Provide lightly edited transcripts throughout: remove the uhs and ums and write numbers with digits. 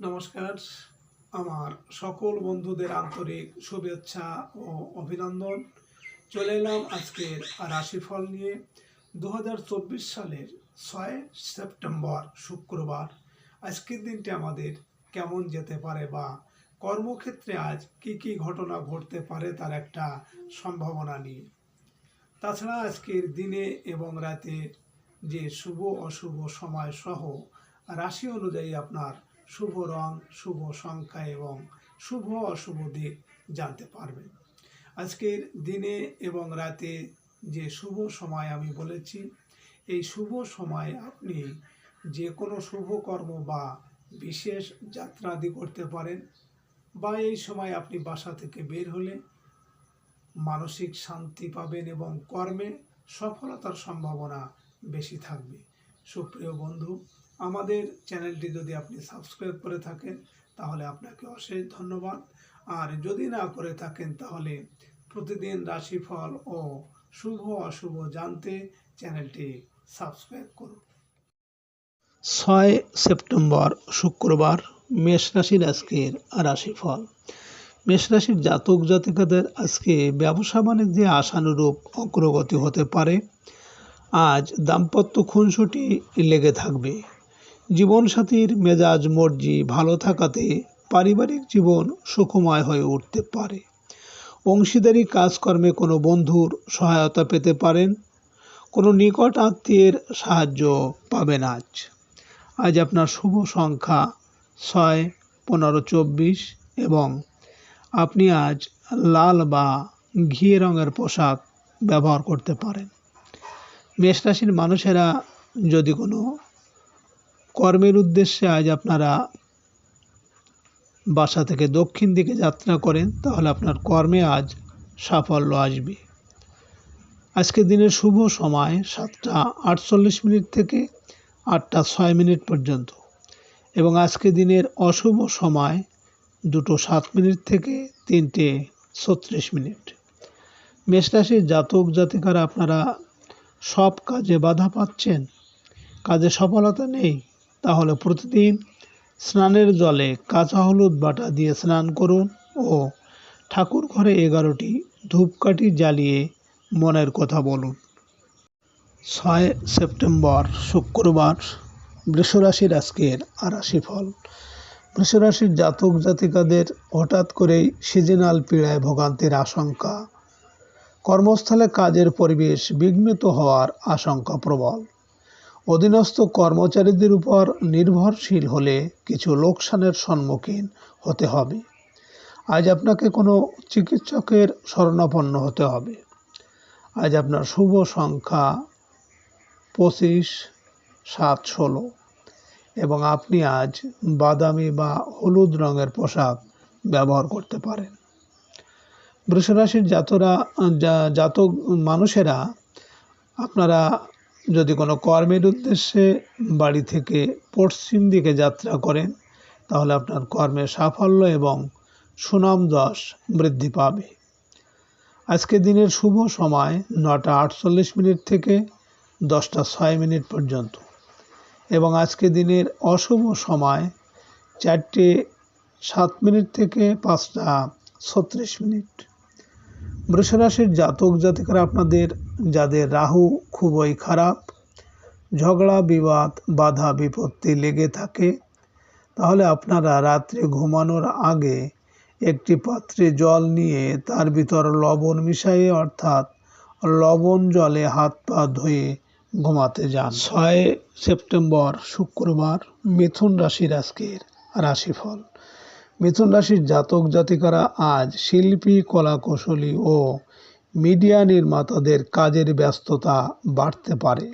নমস্কার। আমার সকল বন্ধুদের আন্তরিক শুভেচ্ছা ও অভিনন্দন। চলে এলাম আজকের রাশিফল নিয়ে। 2024 সালের 6 সেপ্টেম্বর শুক্রবার। আজকের দিনটি আমাদের কেমন যেতে পারে বা কর্মক্ষেত্রে আজ কি ঘটনা ঘটতে পারে তার একটা সম্ভাবনা নিয়ে। তাছাড়া আজকের দিনে এবং রাতে যে শুভ অশুভ সময় সহ রাশি অনুযায়ী আপনার শুভ রং, শুভ সংখ্যা এবং শুভ অশুভ দিক জানতে পারবেন। আজকের দিনে এবং রাতে যে শুভ সময় আমি বলেছি, এই শুভ সময় আপনি যে কোনো শুভ কর্ম বা বিশেষ যাত্রাদি করতে পারেন, বা এই সময় আপনি বাসা থেকে বের হলে মানসিক শান্তি পাবেন এবং কর্মে সফলতার সম্ভাবনা বেশি থাকবে। সুপ্রিয় বন্ধু, আমাদের চ্যানেলটি যদি আপনি সাবস্ক্রাইব করে থাকেন তাহলে আপনাকে অশেষ ধন্যবাদ। আর যদি না করে থাকেন তাহলে প্রতিদিন রাশিফল ও শুভ অশুভ জানতে চ্যানেলটি সাবস্ক্রাইব করুন। 6 সেপ্টেম্বর শুক্রবার, মেষ রাশির আজকের রাশিফল। মেষ রাশির জাতক জাতিকাদের আজকে ব্যবসা বাণিজ্যে আশানুরূপ অগ্রগতি হতে পারে। আজ দাম্পত্য খুনসুটি লেগে থাকবে। জীবনসাথীর মেজাজ মর্জি ভালো থাকাতে পারিবারিক জীবন সুখময় হয়ে উঠতে পারে। অংশীদারি কাজকর্মে কোনো বন্ধুর সহায়তা পেতে পারেন। কোনো নিকট আত্মীয়ের সাহায্য পাবেন আজ। আজ আপনার শুভ সংখ্যা 6, 15, 24 এবং আপনি আজ লাল বা ঘি রঙের পোশাক ব্যবহার করতে পারেন। মেষ রাশির মানুষেরা যদি কোনো কর্মের উদ্দেশ্যে আজ আপনারা বাসা থেকে দক্ষিণ দিকে যাত্রা করেন তাহলে আপনার কর্মে আজ সাফল্য আসবে। আজকে দিনের শুভ সময় 7:48 থেকে 8:06 পর্যন্ত এবং আজকে দিনের অশুভ সময় 2:07 থেকে 3:36। মেষ রাশির জাতক জাতিকারা আপনারা সব কাজে বাধা পাচ্ছেন, কাজে সফলতা নেই, তাহলে প্রতিদিন স্নানের জলে কাঁচা হলুদ বাটা দিয়ে স্নান করুন ও ঠাকুর ঘরে 11টি ধূপকাঠি জ্বালিয়ে মনের কথা বলুন। 6 সেপ্টেম্বর শুক্রবার, বৃষ রাশির আজকের রাশিফল। বৃষ রাশির জাতক জাতিকাদের হঠাৎ করেই সিজনাল পীড়ায় ভোগান্তির আশঙ্কা। কর্মস্থলে কাজের পরিবেশ বিঘ্নিত হওয়ার আশঙ্কা প্রবল। অধীনস্থ কর্মচারীদের উপর নির্ভরশীল হলে কিছু লোকসানের সম্মুখীন হতে হবে। আজ আপনাকে কোনো চিকিৎসকের শরণাপন্ন হতে হবে। আজ আপনার শুভ সংখ্যা 25, 7, 16 এবং আপনি আজ বাদামি বা হলুদ রঙের পোশাক ব্যবহার করতে পারেন। বৃষ রাশির জাতক মানুষেরা আপনারা যদি কোনো কর্মের উদ্দেশ্যে বাড়ি থেকে পশ্চিম দিকে যাত্রা করেন তাহলে আপনার কর্মে সাফল্য এবং সুনাম যশ বৃদ্ধি পাবে। আজকে দিনের শুভ সময় 9:48 থেকে 10:06 পর্যন্ত এবং আজকে দিনের অশুভ সময় 4:07 থেকে 5:36। বৃষ রাশির জাতক জাতিকারা আপনাদের যাদের রাহু খুবই খারাপ, ঝগড়া বিবাদ বাধা বিপত্তি লেগে থাকে, তাহলে আপনারা রাত্রে ঘুমানোর আগে একটি পাত্রে জল নিয়ে তার ভিতর লবণ মিশিয়ে অর্থাৎ লবণ জলে হাত পা ধুয়ে ঘুমাতে যান। 6 সেপ্টেম্বর শুক্রবার, মিথুন রাশির আজকের রাশিফল। মিথুন রাশির জাতক জাতিকারা আজ শিল্পী, কলাকুশলী ও মিডিয়া নির্মাতাদের কাজের ব্যস্ততা বাড়তে পারে।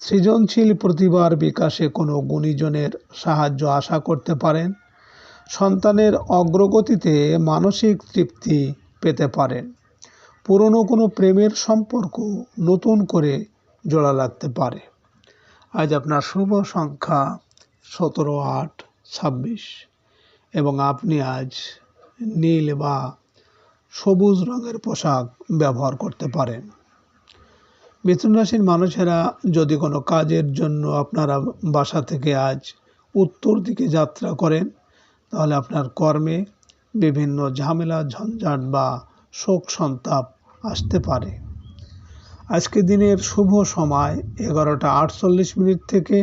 সৃজনশীল প্রতিভার বিকাশে কোনো গুণীজনের সাহায্য আশা করতে পারেন। সন্তানের অগ্রগতিতে মানসিক তৃপ্তি পেতে পারেন। পুরনো কোনো প্রেমের সম্পর্ক নতুন করে জোড়া লাগতে পারে। আজ আপনার শুভ সংখ্যা 17, 8, 26 এবং আপনি আজ নীল বা সবুজ রঙের পোশাক ব্যবহার করতে পারেন। মিথুন রাশির মানুষেরা যদি কোনো কাজের জন্য আপনারা বাসা থেকে আজ উত্তর দিকে যাত্রা করেন তাহলে আপনার কর্মে বিভিন্ন ঝামেলা ঝঞ্ঝাট বা শোক সন্তাপ আসতে পারে। আজকে দিনের শুভ সময় 11:48 থেকে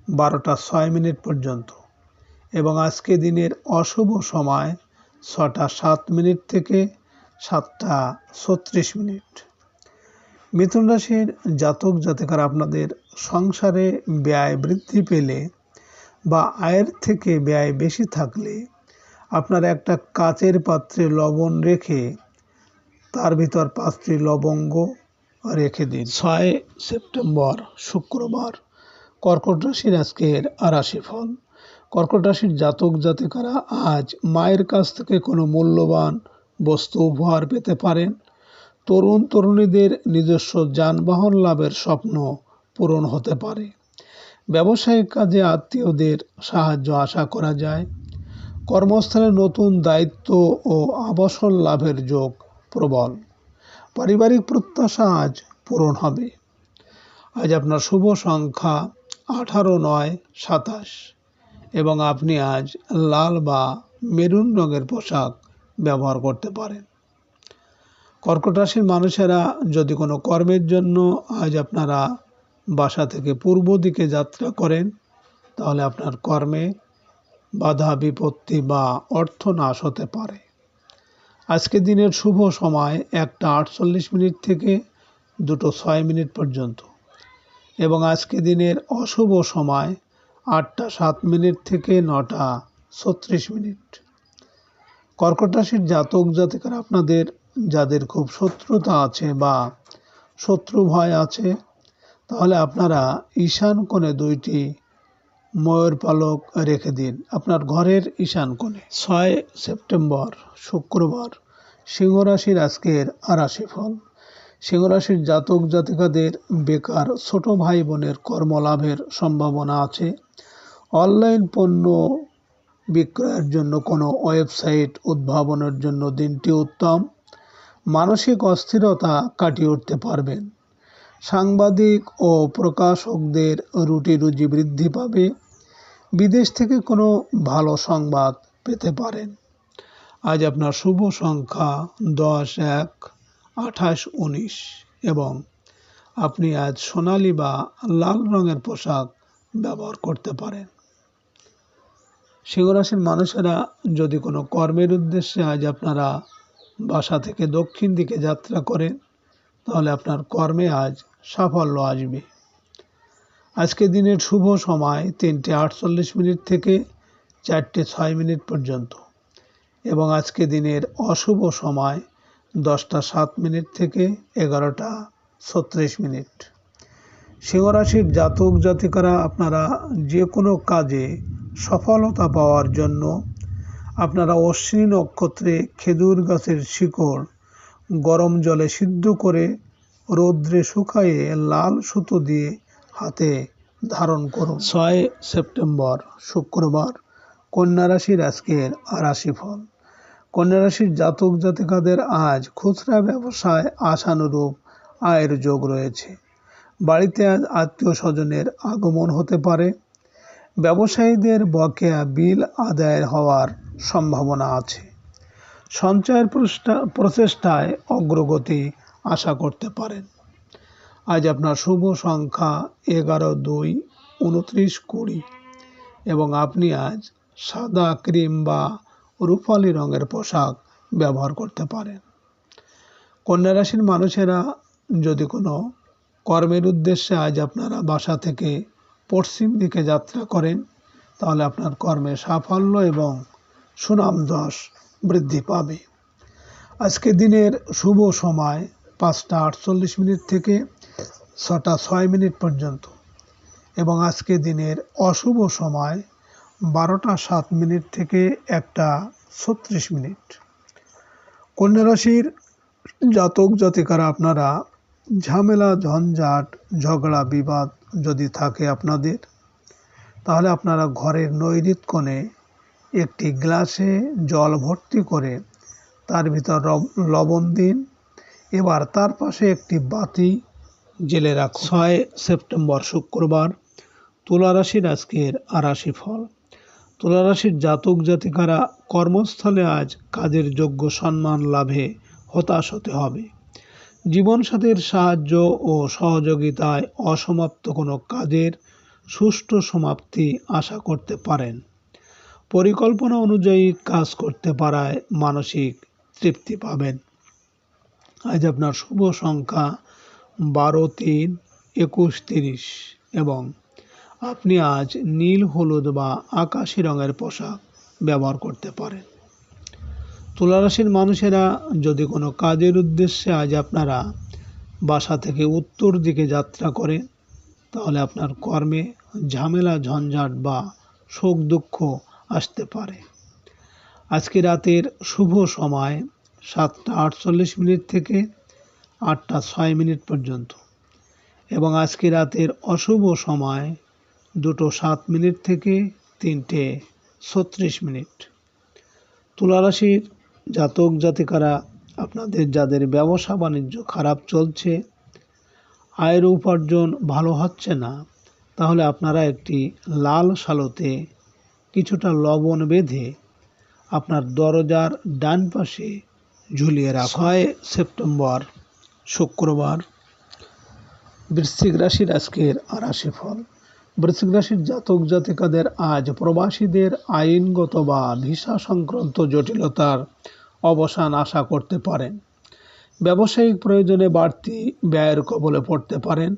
12:06 পর্যন্ত এবং আজকে দিনের অশুভ সময় 6:07 থেকে 7:36। মিথুন রাশির জাতক জাতিকারা আপনাদের সংসারে ব্যয় বৃদ্ধি পেলে বা আয়ের থেকে ব্যয় বেশি থাকলে আপনারা একটা কাচের পাত্রে লবণ রেখে তার ভিতর 5টি লবঙ্গ রেখে দিন। 6 সেপ্টেম্বর শুক্রবার কর্কট রাশির আজকের রাশিফল। কর্কট রাশির জাতক জাতিকারা আজ মায়ের কাছ থেকে কোনো মূল্যবান বস্তু উপহার পেতে পারেন। তরুণ তরুণীদের নিজস্ব যানবাহন লাভের স্বপ্ন পূরণ হতে পারে। ব্যবসায়িক কাজে আত্মীয়দের সাহায্য আশা করা যায়। কর্মস্থলে নতুন দায়িত্ব ও আবাসন লাভের যোগ প্রবল। পারিবারিক প্রত্যাশা আজ পূরণ হবে। আজ আপনার শুভ সংখ্যা 18, 9, 27 এবং আপনি আজ লাল বা মেরুন রঙের পোশাক ব্যবহার করতে পারেন। কর্কট রাশির মানুষেরা যদি কোনো কর্মের জন্য আজ আপনারা বাসা থেকে পূর্ব দিকে যাত্রা করেন তাহলে আপনার কর্মে বাধা বিপত্তি বা অর্থনাশ হতে পারে। আজকে দিনের শুভ সময় 1:48 থেকে 2:06 পর্যন্ত এবং আজকে দিনের অশুভ সময় 8:07 থেকে 9:36। কর্কট রাশির জাতক জাতিকারা আপনাদের যাদের খুব শত্রুতা আছে বা শত্রু ভয় আছে তাহলে আপনারা ঈশান কোণে 2টি ময়ূর পালক রেখে দিন আপনার ঘরের ঈশান কোণে। 6 সেপ্টেম্বর শুক্রবার সিংহ রাশির আজকের রাশিফল। সিংহ রাশির জাতক জাতিকাদের বেকার ছোট ভাই বোনের কর্মলাভের সম্ভাবনা আছে। অনলাইন পণ্য বিক্রয়ের জন্য কোনো ওয়েবসাইট উদ্ভাবনের জন্য দিনটি উত্তম। মানসিক অস্থিরতা কাটিয়ে উঠতে পারবেন। সাংবাদিক ও প্রকাশকদের রুটি রুজি বৃদ্ধি পাবে। বিদেশ থেকে কোনো ভালো সংবাদ পেতে পারেন। আজ আপনার শুভ সংখ্যা 10, 1, 28, 19 এবং আপনি আজ সোনালী বা লাল রঙের পোশাক ব্যবহার করতে পারেন। সিংহ রাশির মানুষেরা যদি কোনো কর্মের উদ্দেশ্যে আজ আপনারা বাসা থেকে দক্ষিণ দিকে যাত্রা করেন তাহলে আপনার কর্মে আজ সাফল্য আসবে। আজকে দিনের শুভ সময় 3:48 থেকে 4:06 পর্যন্ত এবং আজকে দিনের অশুভ সময় 10:07 থেকে 11:36। সিংহ রাশির জাতক জাতিকারা আপনারা যে কোনো কাজে সফলতা পাওয়ার জন্য আপনারা অশ্বিনী নক্ষত্রে খেজুর গাছের শিকড় গরম জলে সিদ্ধ করে রৌদ্রে শুকায়ে লাল সুতো দিয়ে হাতে ধারণ করুন। 6 সেপ্টেম্বর শুক্রবার কন্যা রাশির আজকের রাশিফল। কন্যা রাশির জাতক জাতিকাদের আজ খুচরা ব্যবসায় আশানুরূপ আয়ের যোগ রয়েছে। বাড়িতে আজ আত্মীয় স্বজনের আগমন হতে পারে। ব্যবসায়ীদের বকেয়া বিল আদায় হওয়ার সম্ভাবনা আছে। সঞ্চয়ের প্রচেষ্টায় অগ্রগতি আশা করতে পারেন। আজ আপনার শুভ সংখ্যা 11, 2, 29, 20 এবং আপনি আজ সাদা ক্রিম বা রূপালী রঙের পোশাক ব্যবহার করতে পারেন। কন্যা রাশির মানুষেরা যদি কোনো কর্মের উদ্দেশ্যে আজ আপনারা বাসা থেকে পশ্চিম দিকে যাত্রা করেন তাহলে আপনার কর্মে সাফল্য এবং সুনাম যশ বৃদ্ধি পাবে। আজকে দিনের শুভ সময় 5:48 থেকে 6:06 পর্যন্ত এবং আজকে দিনের অশুভ সময় 12:07 থেকে 1:36। কন্যা রাশির জাতক জাতিকারা আপনারা ঝামেলা ঝঞ্ঝাট ঝগড়া বিবাদ যদি থাকে আপনাদের তাহলে আপনারা ঘরের নৈরিত কোণে একটি গ্লাসে জল ভর্তি করে তার ভিতর লবণ দিন। এবার তার পাশে একটি বাতি জেলে রাখুন। 6 সেপ্টেম্বর শুক্রবার তুলা রাশির আজকের রাশিফল। তুলারাশির জাতক জাতিকারা কর্মস্থলে আজ কাজের যোগ্য সম্মান লাভে হতাশ হতে হবে। জীবনসাথীর সাহায্য ও সহযোগিতায় অসমাপ্ত কোনো কাজের সুষ্ঠু সমাপ্তি আশা করতে পারেন। পরিকল্পনা অনুযায়ী কাজ করতে পারায় মানসিক তৃপ্তি পাবেন। আজ আপনার শুভ সংখ্যা 12, 3, 21, 30 এবং আপনি আজ নীল, হলুদ বা আকাশি রঙের পোশাক ব্যবহার করতে পারেন। তুলারাশির মানুষেরা যদি কোনো কাজের উদ্দেশ্যে আজ আপনারা বাসা থেকে উত্তর দিকে যাত্রা করেন, তাহলে আপনার কর্মে ঝামেলা, ঝঞ্ঝাট বা শোক দুঃখ আসতে পারে। আজকে রাতের শুভ সময় 7টা 48 থেকে 8টা 6 পর্যন্ত এবং আজকে রাতের অশুভ সময় 2টো 7 থেকে 3টে 36। তুলারাশির জাতক জাতিকারা আপনাদের যাদের ব্যবসা বাণিজ্য খারাপ চলছে, আয়ের উপার্জন ভালো হচ্ছে না, তাহলে আপনারা একটি লাল শালোতে কিছুটা লবণ বেঁধে আপনার দরজার ডান পাশে ঝুলিয়ে রাখুন। 6 সেপ্টেম্বর শুক্রবার। বৃশ্চিক রাশির আজকের রাশিফল। বৃশ্চিক রাশির জাতক জাতিকাদের আজ প্রবাসীদের আইনগত বা ভিসা সংক্রান্ত জটিলতার অবসান আশা করতে পারেন। ব্যবসায়িক প্রয়োজনে বাড়তি ব্যয়ের কবলে পড়তে পারেন।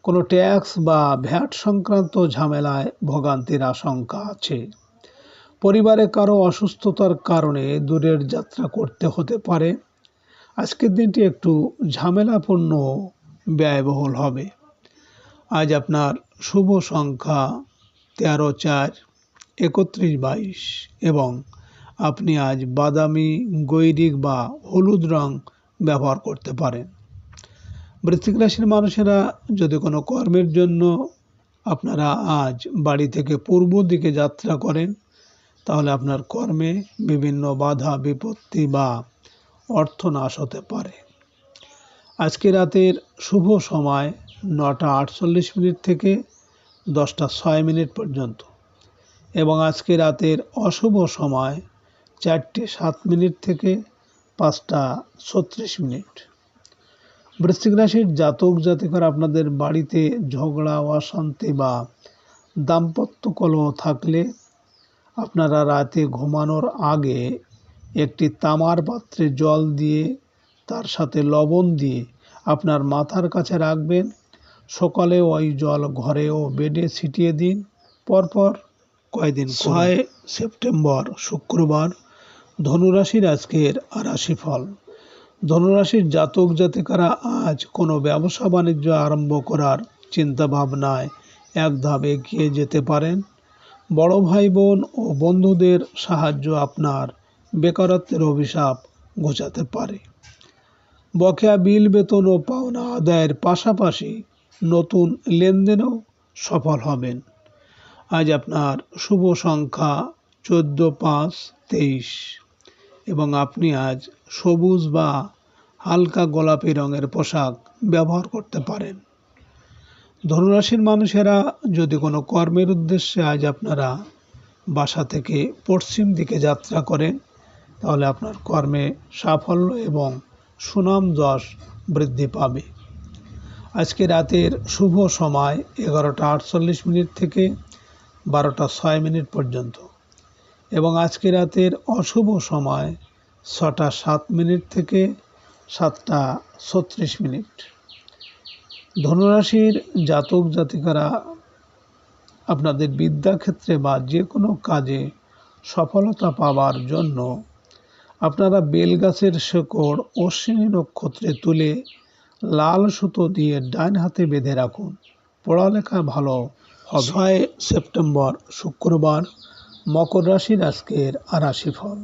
কোনো ট্যাক্স বা ভ্যাট সংক্রান্ত ঝামেলায় ভোগান্তির আশঙ্কা আছে। পরিবারে কারো অসুস্থতার কারণে দূরের যাত্রা করতে হতে পারে। আজকের দিনটি একটু ঝামেলাপূর্ণ, ব্যয়বহুল হবে। আজ আপনার শুভ সংখ্যা 13, 4, 31, 22 এবং আপনি আজ বাদামি, গৈরিক বা হলুদ রং ব্যবহার করতে পারেন। বৃশ্চিক রাশির মানুষেরা যদি কোনো কর্মের জন্য আপনারা আজ বাড়ি থেকে পূর্ব দিকে যাত্রা করেন, তাহলে আপনার কর্মে বিভিন্ন বাধা বিপত্তি বা অর্থনাশ হতে পারে। আজকে রাতের শুভ সময় 9টা 48 থেকে 10টা 6 পর্যন্ত এবং আজকে রাতের অশুভ সময় 4টে 7 থেকে 5টা 36। বৃশ্চিক রাশির জাতক জাতিকারা আপনাদের বাড়িতে ঝগড়া, অশান্তি বা দাম্পত্য কলহ থাকলে আপনারা রাতে ঘুমানোর আগে একটি তামার পাত্রে জল দিয়ে তার সাথে লবণ দিয়ে আপনার মাথার কাছে রাখবেন। সকালে ওই জল ঘরে ও বেডে ছিটিয়ে দিন। পরপর কয়েকদিন। 6 সেপ্টেম্বর শুক্রবার। ধনুরাশির আজকের রাশিফল। ধনুরাশির জাতক জাতিকারা আজ কোনো ব্যবসা বাণিজ্য আরম্ভ করার চিন্তা ভাবনায় এক ধাপ এগিয়ে যেতে পারেন। বড় ভাই বোন ও বন্ধুদের সাহায্য আপনার বেকারত্বের অভিশাপ ঘোচাতে পারে। বকেয়া বিল, বেতন ও পাওনা আদায়ের পাশাপাশি নতুন লেনদেনেও সফল হবেন। আজ আপনার শুভ সংখ্যা 14, 5, 23 এবং আপনি আজ সবুজ বা হালকা গোলাপি রঙের পোশাক ব্যবহার করতে পারেন। ধনুরাশির মানুষেরা যদি কোনো কর্মের উদ্দেশ্যে আজ আপনারা বাসা থেকে পশ্চিম দিকে যাত্রা করেন, তাহলে আপনার কর্মে সাফল্য এবং সুনাম যশ বৃদ্ধি পাবে। আজকে রাতের শুভ সময় 11টা 48 থেকে 12টা 6 পর্যন্ত এবং আজকে রাতের অশুভ সময় 6টা 7 থেকে 7টা 36। ধনুরাশির জাতক জাতিকারা আপনাদের বিদ্যাক্ষেত্রে বা যে কোনো কাজে সফলতা পাওয়ার জন্য আপনারা বেলগাছের শেকড় অশ্বিনী নক্ষত্রে তুলে লাল সুতো দিয়ে ডান হাতে বেঁধে রাখুন। পড়ালেখা ভালো হবে। 6 সেপ্টেম্বর শুক্রবার। মকর রাশির আজকের রাশিফল।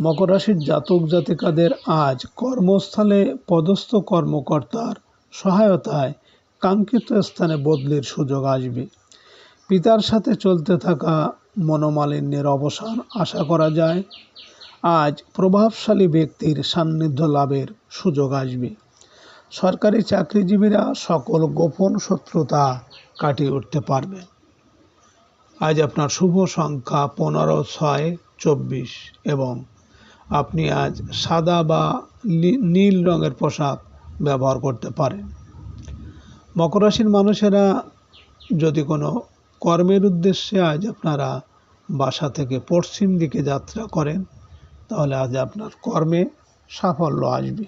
মকর রাশির জাতক জাতিকাদের আজ কর্মস্থলে পদস্থ কর্মকর্তার সহায়তায় কাঙ্ক্ষিত স্থানে বদলির সুযোগ আসবে। পিতার সাথে চলতে থাকা মনোমালিন্যের অবসান আশা করা যায়। আজ প্রভাবশালী ব্যক্তির সান্নিধ্য লাভের সুযোগ আসবে। সরকারি চাকরিজীবীরা সকল গোপন শত্রুতা কাটিয়ে উঠতে পারবেন। আজ আপনার শুভ সংখ্যা 15/6/24 এবং আপনি আজ সাদা বা নীল রঙের পোশাক ব্যবহার করতে পারেন। মকর রাশির মানুষেরা যদি কোনো কর্মের উদ্দেশ্যে আজ আপনারা বাসা থেকে পশ্চিম দিকে যাত্রা করেন, তাহলে আজ আপনার কর্মে সাফল্য আসবে।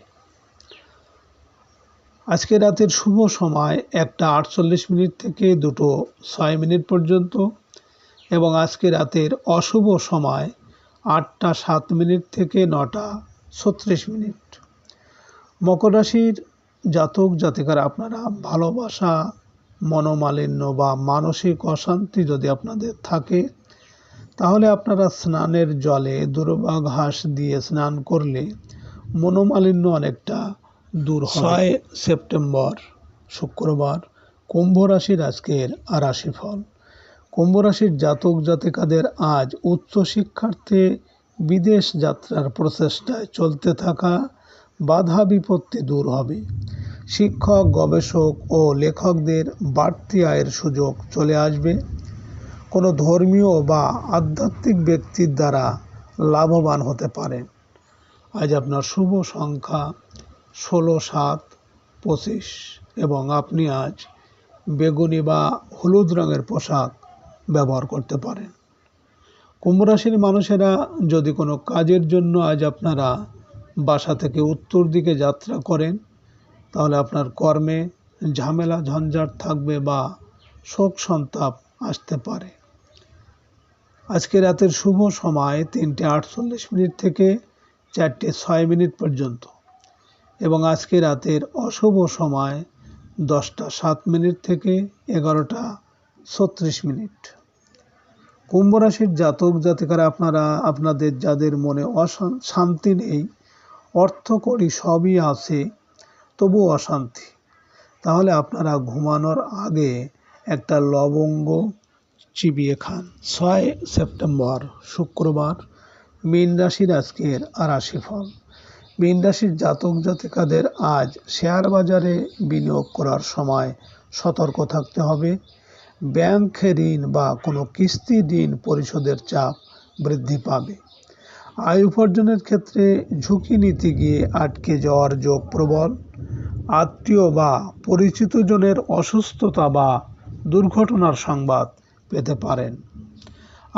আজকে রাতের শুভ সময় 1:48 থেকে 2:06 পর্যন্ত এবং আজকে রাতের অশুভ সময় 8:07 থেকে 9:36। মকর রাশির জাতক জাতিকারা আপনারা ভালোবাসা, মনোমালিন্য বা মানসিক অশান্তি যদি আপনাদের থাকে, তাহলে আপনারা স্নানের জলে দুর্বা ঘাস দিয়ে স্নান করলে মনোমালিন্য অনেকটা দূর হবে। 6 সেপ্টেম্বর শুক্রবার কুম্ভ রাশির আজকের রাশিফল। কুম্ভ রাশির জাতক জাতিকাদের আজ উচ্চশিক্ষার্থে বিদেশ যাত্রার প্রচেষ্টায় চলতে থাকা বাধা বিপত্তি দূর হবে। শিক্ষক, গবেষক ও লেখকদের বাড়তি আয়ের সুযোগ চলে আসবে। কোনো ধর্মীয় বা আধ্যাত্মিক ব্যক্তির দ্বারা লাভবান হতে পারেন। আজ আপনার শুভ সংখ্যা 16/7/25 এবং আপনি আজ বেগুনি বা হলুদ রঙের পোশাক ব্যবহার করতে পারেন। কুম্ভ রাশির মানুষেরা যদি কোনো কাজের জন্য আজ আপনারা বাসা থেকে উত্তর দিকে যাত্রা করেন, তাহলে আপনার কর্মে ঝামেলা ঝঞ্ঝাট থাকবে বা শোক সন্তাপ আসতে পারে। আজকে রাতের শুভ সময় 3:48 থেকে 4:06 পর্যন্ত এবং আজকে রাতের অশুভ সময় 10:07 থেকে 11:36। কুম্ভ রাশির জাতক জাতিকারা আপনারা আপনাদের যাদের মনে শান্তি নেই, অর্থ কড়ি সবই আছে তবু অশান্তি, তাহলে আপনারা ঘুমানোর আগে একটা লবঙ্গ চিবিয়ে খান। 6 সেপ্টেম্বর শুক্রবার মীন রাশির আজকের রাশিফল। মীন রাশির জাতক জাতিকাদের আজ শেয়ার বাজারে বিনিয়োগ করার সময় সতর্ক থাকতে হবে। ব্যাংক ঋণ বা কোনো কিস্তি ঋণ পরিশোধের চাপ বৃদ্ধি পাবে। আয় উপার্জনের ক্ষেত্রে ঝুঁকি নিতে গিয়ে আটকে যাওয়ার যোগ প্রবল। আত্মীয় বা পরিচিত জনের অসুস্থতা বা দুর্ঘটনার সংবাদ পেতে পারেন।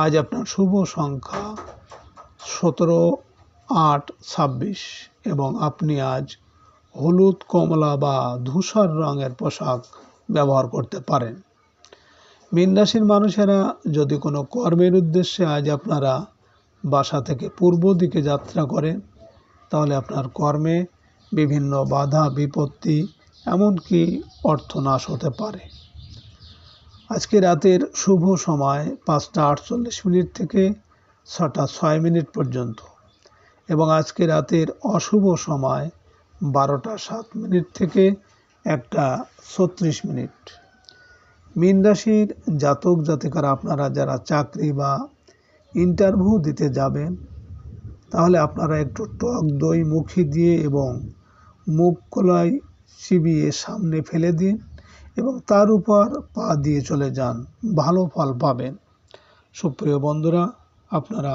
আজ আপনার শুভ সংখ্যা 17/8/26 এবং আপনি আজ হলুদ, কমলা বা ধূসর রঙের পোশাক ব্যবহার করতে পারেন। মীন রাশির মানুষেরা যদি কোনো কর্মের উদ্দেশ্যে আজ আপনারা বাসা থেকে পূর্ব দিকে যাত্রা করেন, তাহলে আপনার কর্মে বিভিন্ন বাধা বিপত্তি এমনকি অর্থনাশ হতে পারে। আজকে রাতের শুভ সময় 5:48 থেকে 6:06 পর্যন্ত এবং আজকে রাতের অশুভ সময় 12:07 থেকে 1:36। মীন রাশির জাতক জাতিকারা আপনারা যারা চাকরি বা ইন্টারভিউ দিতে যাবেন, তাহলে আপনারা একটু টক দই মুখে দিয়ে এবং মুখ কলাই চিবিয়ে সামনে ফেলে দিন এবং তার উপর পা দিয়ে চলে যান, ভালো ফল পাবেন। সুপ্রিয় বন্ধুরা, আপনারা